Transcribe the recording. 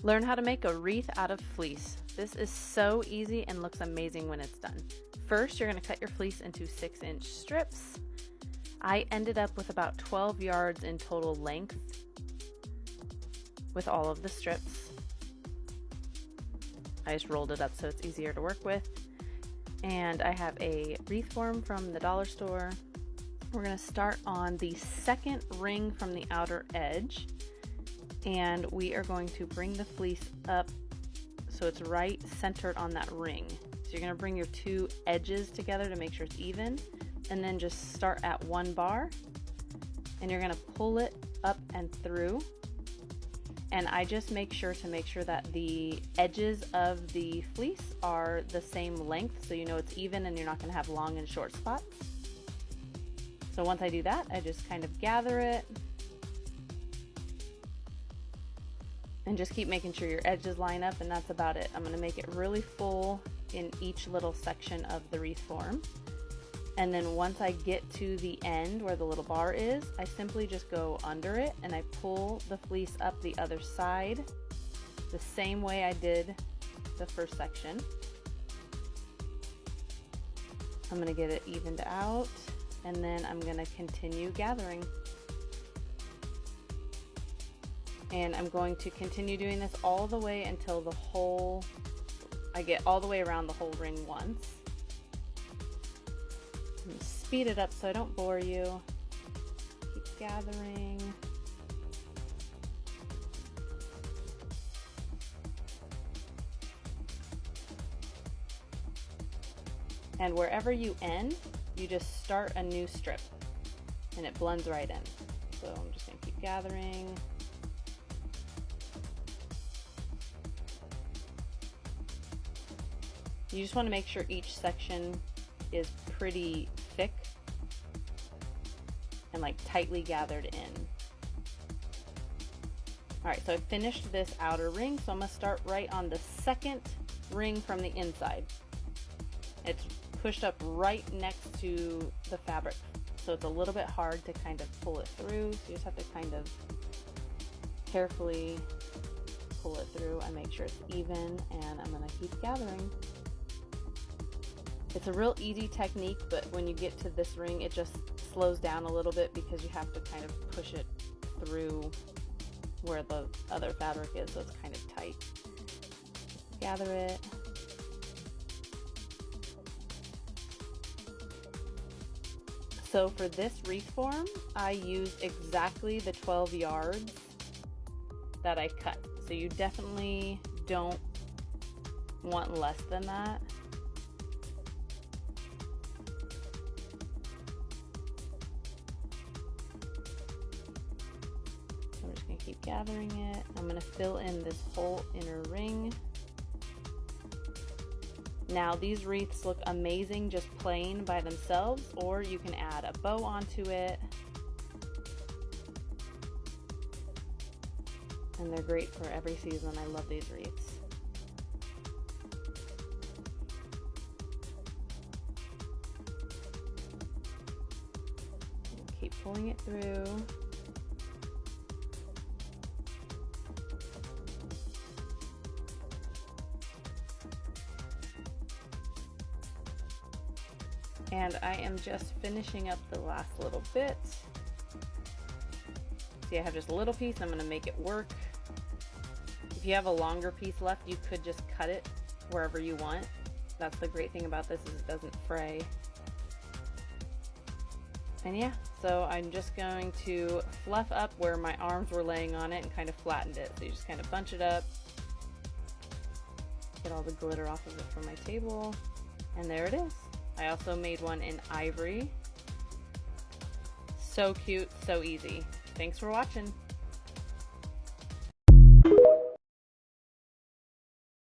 Learn how to make a wreath out of fleece. This is so easy and looks amazing when it's done. First, you're going to cut your fleece into 6-inch strips. I ended up with about 12 yards in total length with all of the strips. I just rolled it up so it's easier to work with. And I have a wreath form from the dollar store. We're going to start on the second ring from the outer edge, and we are going to bring the fleece up so it's right centered on that ring. So you're going to bring your two edges together to make sure it's even, and then just start at one bar, and you're going to pull it up and through. And I just make sure that the edges of the fleece are the same length, so you know it's even and you're not going to have long and short spots. So once I do that, I just kind of gather it and just keep making sure your edges line up, and that's about it. I'm going to make it really full in each little section of the wreath form. And then once I get to the end where the little bar is, I simply just go under it and I pull the fleece up the other side the same way I did the first section. I'm going to get it evened out, and then I'm going to continue gathering. And I'm going to continue doing this all the way until I get all the way around the whole ring once. Speed it up so I don't bore you. Keep gathering. And wherever you end, you just start a new strip and it blends right in. So I'm just going to keep gathering. You just want to make sure each section is pretty thick and like tightly gathered in. Alright, so I finished this outer ring, so I'm going to start right on the second ring from the inside. It's pushed up right next to the fabric, so it's a little bit hard to kind of pull it through, so you just have to kind of carefully pull it through and make sure it's even, and I'm going to keep gathering. It's a real easy technique, but when you get to this ring, it just slows down a little bit because you have to kind of push it through where the other fabric is, so it's kind of tight. Gather it. So for this wreath form, I used exactly the 12 yards that I cut. So you definitely don't want less than that. I'm just going to keep gathering it. I'm going to fill in this whole inner ring. Now these wreaths look amazing just plain by themselves, or you can add a bow onto it. And they're great for every season. I love these wreaths. Keep pulling it through. And I am just finishing up the last little bit. See, I have just a little piece. I'm going to make it work. If you have a longer piece left, you could just cut it wherever you want. That's the great thing about this, is it doesn't fray. And yeah, so I'm just going to fluff up where my arms were laying on it and kind of flattened it. So you just kind of bunch it up, get all the glitter off of it from my table, and there it is. I also made one in ivory. So cute, so easy. Thanks for watching.